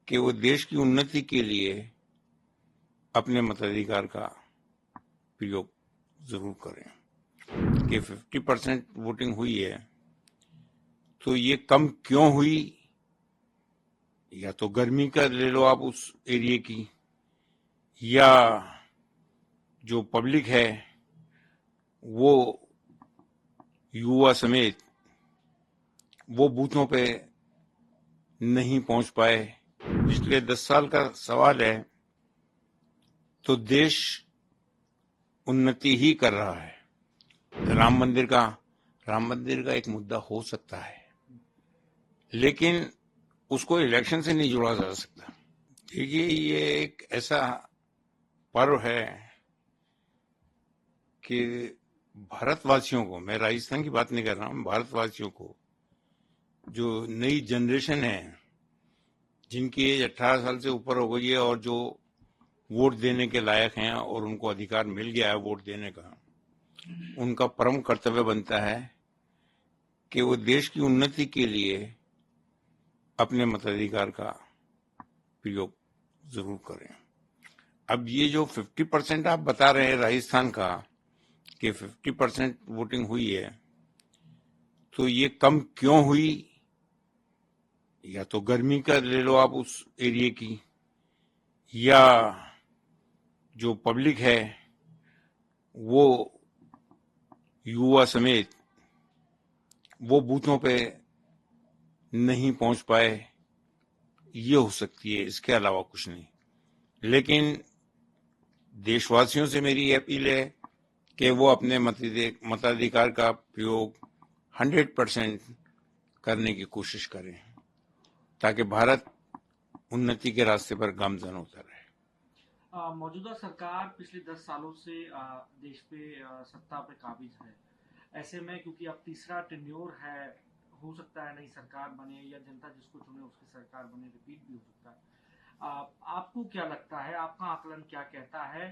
कि वो देश की उन्नति के लिए अपने मताधिकार का प्रयोग जरूर करें। कि 50% वोटिंग हुई है तो ये कम क्यों हुई, या तो गर्मी का ले लो आप उस एरिया की, या जो पब्लिक है वो युवा समेत वो बूथों पे नहीं पहुंच पाए। पिछले 10 साल का सवाल है तो देश उन्नति ही कर रहा है। राम मंदिर का एक मुद्दा हो सकता है, लेकिन उसको इलेक्शन से नहीं जोड़ा जा सकता। देखिए, ये एक ऐसा पर्व है कि भारतवासियों को, मैं राजस्थान की बात नहीं कर रहा हूं, भारतवासियों को, जो नई जनरेशन है जिनकी एज 18 साल से ऊपर हो गई है और जो वोट देने के लायक हैं और उनको अधिकार मिल गया है वोट देने का, उनका परम कर्तव्य बनता है कि वो देश की उन्नति के लिए अपने मताधिकार का प्रयोग जरूर करें। अब ये जो 50% आप बता रहे हैं राजस्थान का कि 50% वोटिंग हुई है, तो ये कम क्यों हुई, या तो गर्मी का ले लो आप उस एरिया की, या जो पब्लिक है वो युवा समेत वो बूथों पे नहीं पहुंच पाए, ये हो सकती है, इसके अलावा कुछ नहीं। लेकिन देशवासियों से मेरी अपील है कि वो अपने मताधिकार का प्रयोग 100% करने की कोशिश करें ताकि भारत उन्नति के रास्ते पर गामजन होता रहे। मौजूदा सरकार पिछले 10 सालों से देश पे सत्ता पे काबिज है। ऐसे में क्योंकि अब तीसरा टेन्योर है, हो सकता है नई सरकार बने या जनता जिसको चुने उसकी सरकार बने, रिपीट भी हो सकता है। आपको क्या लगता है, आपका आकलन क्या कहता है,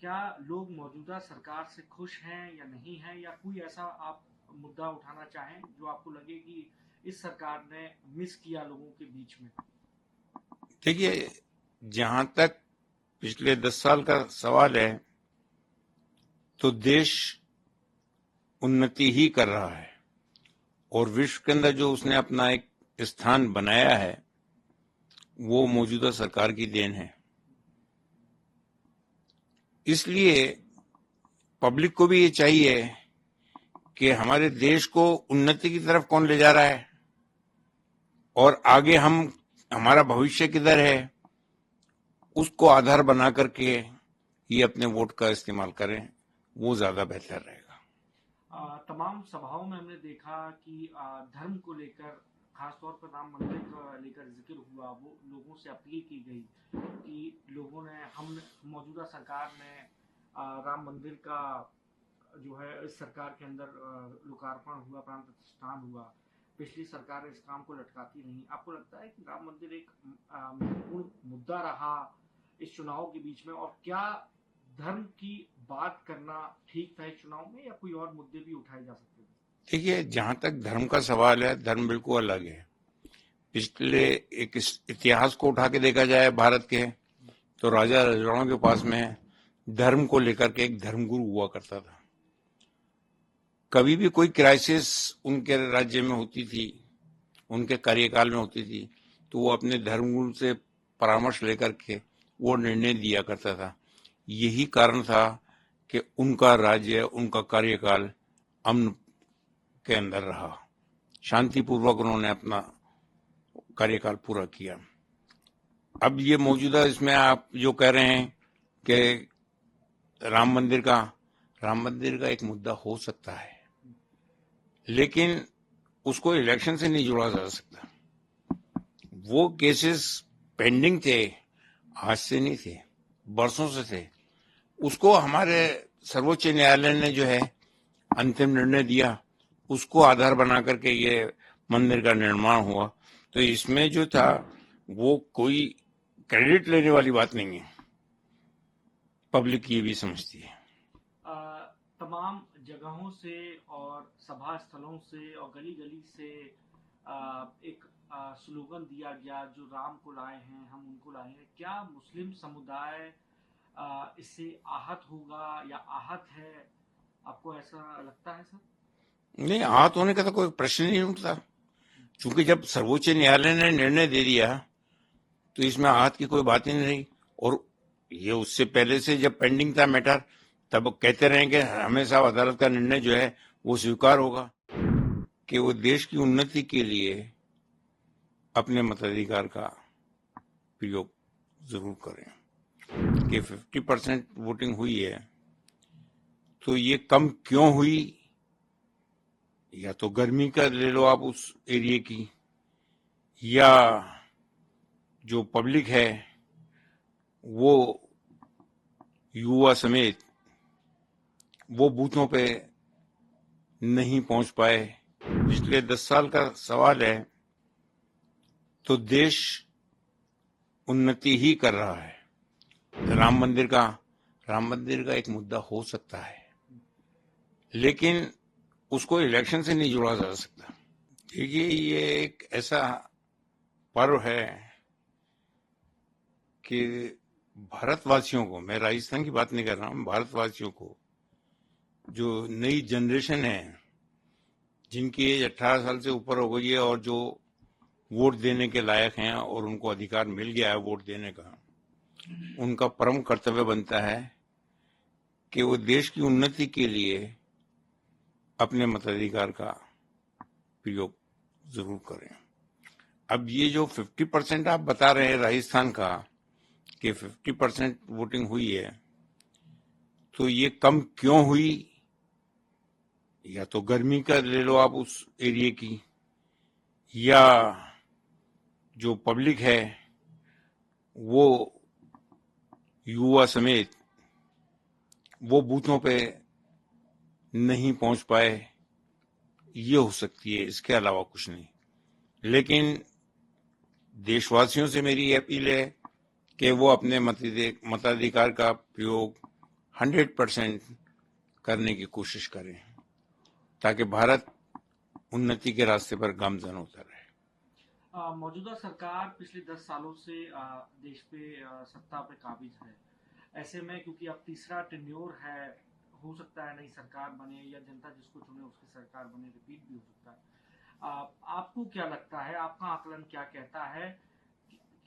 क्या लोग मौजूदा सरकार से खुश हैं या नहीं हैं, या कोई ऐसा आप मुद्दा उठाना चाहें जो आपको लगे कि इस सरकार ने मिस किया लोगों के बीच में? देखिए, जहां तक पिछले 10 साल का सवाल है तो देश उन्नति ही कर रहा है और विश्व के अंदर जो उसने अपना एक स्थान बनाया है वो मौजूदा सरकार की देन है। इसलिए पब्लिक को भी ये चाहिए कि हमारे देश को उन्नति की तरफ कौन ले जा रहा है और आगे हमारा भविष्य किधर है, उसको आधार बना करके ये अपने वोट का इस्तेमाल करें, वो ज्यादा बेहतर रहेगा। तमाम सभाओं में हमने देखा कि धर्म को लेकर, खासतौर पर राम मंदिर को लेकर जिक्र हुआ। वो लोगों से अपील की गई कि लोगों ने, हम मौजूदा सरकार ने राम मंदिर का जो है इस सरकार के अंदर लोकार्पण हुआ, प्राण प्रतिष्ठान हुआ। पिछली सरकार इस काम को लटकाती नहीं। आपको लगता है कि राम मंदिर एक महत्वपूर्ण मुद्दा रहा इस चुनाव के बीच में, और क्या धर्म की बात करना ठीक था इस चुनाव में, या कोई और मुद्दे भी उठाए जा सकते थे? देखिए, जहां तक धर्म का सवाल है, धर्म बिल्कुल अलग है। पिछले एक इतिहास को उठा के देखा जाए भारत के, तो राजा रजवाड़ों के पास में धर्म को लेकर के एक धर्मगुरु हुआ करता था। कभी भी कोई क्राइसिस उनके राज्य में होती थी, उनके कार्यकाल में होती थी, तो वो अपने धर्मगुरु से परामर्श लेकर के वो निर्णय दिया करता था। यही कारण था कि उनका राज्य, उनका कार्यकाल अमन के अंदर रहा, शांतिपूर्वक उन्होंने अपना कार्यकाल पूरा किया। अब ये मौजूदा इसमें आप जो कह रहे हैं कि राम मंदिर का एक मुद्दा हो सकता है, लेकिन उसको इलेक्शन से नहीं जोड़ा जा सकता। वो केसेस पेंडिंग थे, आज से नहीं थे, बरसों से थे। उसको हमारे सर्वोच्च न्यायालय ने जो है अंतिम निर्णय दिया, उसको आधार बना करके ये मंदिर का निर्माण हुआ। तो इसमें जो था वो कोई क्रेडिट लेने वाली बात नहीं है, पब्लिक ये भी समझती है। तमाम जगहों से और सभा स्थलों से और गली गली से एक स्लोगन दिया गया, जो राम को लाए हैं हम उनको लाए हैं, क्या मुस्लिम समुदाय इससे आहत होगा या आहत है? आपको ऐसा लगता है सर? नहीं, आहत होने का तो कोई प्रश्न ही नहीं उठता, क्योंकि जब सर्वोच्च न्यायालय ने निर्णय दे दिया तो इसमें आहत की कोई बात ही नहीं रही। और ये उससे पहले से जब पेंडिंग था मैटर, तब कहते रहे कि हमेशा अदालत का निर्णय जो है वो स्वीकार होगा, कि वो देश की उन्नति के लिए अपने मताधिकार का प्रयोग जरूर करें। कि 50% वोटिंग हुई है तो ये कम क्यों हुई, या तो गर्मी का ले लो आप उस एरिया की, या जो पब्लिक है वो युवा समेत वो बूथों पे नहीं पहुंच पाए। पिछले 10 साल का सवाल है तो देश उन्नति ही कर रहा है। राम मंदिर का एक मुद्दा हो सकता है, लेकिन उसको इलेक्शन से नहीं जोड़ा जा सकता। देखिए, ये एक ऐसा पर्व है कि भारतवासियों को, मैं राजस्थान की बात नहीं कर रहा हूं, भारतवासियों को, जो नई जनरेशन है जिनकी एज 18 साल से ऊपर हो गई है और जो वोट देने के लायक हैं और उनको अधिकार मिल गया है वोट देने का, उनका परम कर्तव्य बनता है कि वो देश की उन्नति के लिए अपने मताधिकार का प्रयोग जरूर करें। अब ये जो 50% आप बता रहे हैं राजस्थान का, कि 50% वोटिंग हुई है, तो ये कम क्यों हुई, या तो गर्मी का ले लो आप उस एरिया की, या जो पब्लिक है वो युवा समेत वो बूथों पे नहीं पहुंच पाए, ये हो सकती है, इसके अलावा कुछ नहीं। लेकिन देशवासियों से मेरी अपील है कि वो अपने मताधिकार का प्रयोग 100% करने की कोशिश करें, ताकि भारत उन्नति के रास्ते पर गामजन होता रहे। मौजूदा सरकार पिछले 10 सालों से देश पे सत्ता पे काबिज है। ऐसे में क्योंकि अब तीसरा टेन्योर है, हो सकता है नई सरकार बने या जनता जिसको चुने उसकी सरकार बने, रिपीट भी हो सकता है। आपको क्या लगता है, आपका आकलन क्या कहता है?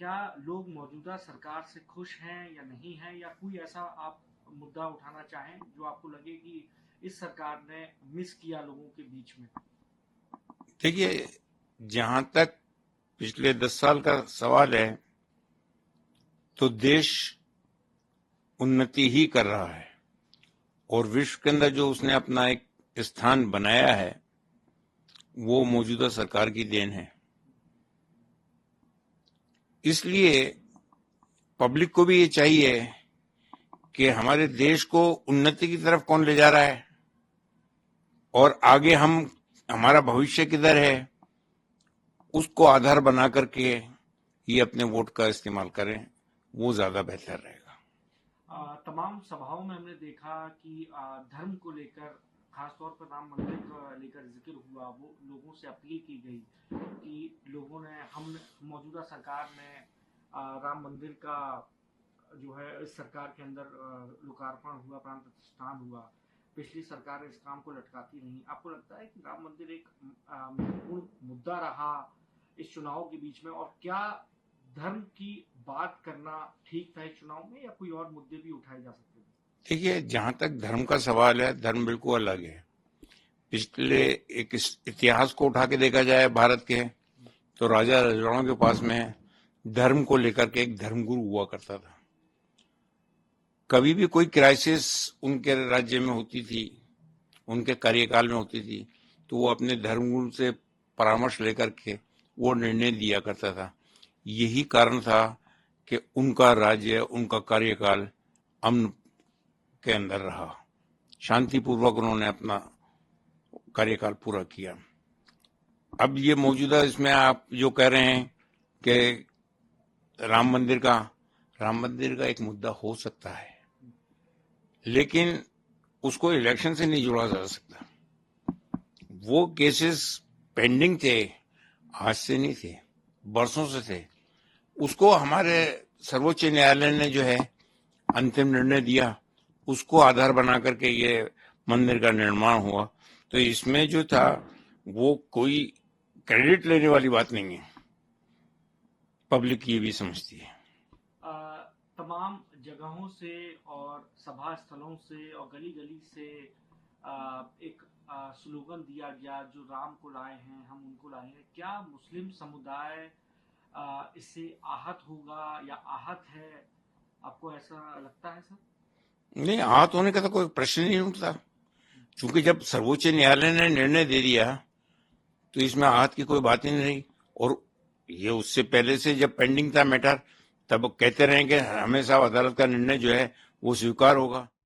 क्या लोग मौजूदा सरकार से खुश हैं या नहीं हैं, या कोई ऐसा आप मुद्दा उठाना चाहें जो आपको लगे कि इस सरकार ने मिस किया लोगों के बीच में? देखिए, जहां तक पिछले 10 साल का सवाल है तो देश उन्नति ही कर रहा है, और विश्व के अंदर जो उसने अपना एक स्थान बनाया है वो मौजूदा सरकार की देन है। इसलिए पब्लिक को भी ये चाहिए कि हमारे देश को उन्नति की तरफ कौन ले जा रहा है, और आगे हमारा भविष्य किधर है, उसको आधार बना करके ये अपने वोट का इस्तेमाल करें, वो ज्यादा बेहतर रहेगा। तमाम सभाओं में हमने देखा कि धर्म को लेकर, खासतौर पर राम मंदिर को लेकर जिक्र हुआ, वो लोगों से अपील की गई कि लोगों ने, हम मौजूदा सरकार ने राम मंदिर का जो है इस सरकार के अंदर लोकार्पण हुआ, प्राण प्रतिष्ठान हुआ। पिछली सरकार इस काम को लटकाती नहीं। आपको लगता है कि राम मंदिर एक महत्वपूर्ण मुद्दा रहा इस चुनाव के बीच में, और क्या धर्म की बात करना ठीक था इस चुनाव में, या कोई और मुद्दे भी उठाए जा सकते हैं? देखिए, जहां तक धर्म का सवाल है, धर्म बिल्कुल अलग है। पिछले एक इतिहास को उठा के देखा जाए भारत के, तो राजा रजवाड़ों के पास में धर्म को लेकर के एक धर्मगुरु हुआ करता था। कभी भी कोई क्राइसिस उनके राज्य में होती थी, उनके कार्यकाल में होती थी, तो वो अपने धर्मगुरु से परामर्श लेकर के वो निर्णय दिया करता था। यही कारण था कि उनका राज्य, उनका कार्यकाल अमन के अंदर रहा, शांतिपूर्वक उन्होंने अपना कार्यकाल पूरा किया। अब ये मौजूदा इसमें आप जो कह रहे हैं कि राम मंदिर का एक मुद्दा हो सकता है, लेकिन उसको इलेक्शन से नहीं जोड़ा जा सकता। वो केसेस पेंडिंग थे, आज से नहीं थे। वर्षों से थे, उसको हमारे सर्वोच्च न्यायालय ने जो है अंतिम निर्णय दिया, उसको आधार बना करके ये मंदिर का निर्माण हुआ। तो इसमें जो था वो कोई क्रेडिट लेने वाली बात नहीं है, पब्लिक ये भी समझती है। तमाम जगहों से और सभा स्थलों से और गली गली से एक स्लोगन दिया गया, जो राम को लाए हैं हम उनको लाए हैं। क्या मुस्लिम समुदाय इससे आहत होगा या आहत है, आपको ऐसा लगता है सर? नहीं, आहत होने का तो कोई प्रश्न नहीं उठता, क्योंकि जब सर्वोच्च न्यायालय ने निर्णय दे दिया तो इसमें आहत की कोई बात ही नहीं रही। और ये उससे पहले से जब पेंडिंग था मैटर, तब कहते रहे कि हमेशा अदालत का निर्णय जो है वो स्वीकार होगा।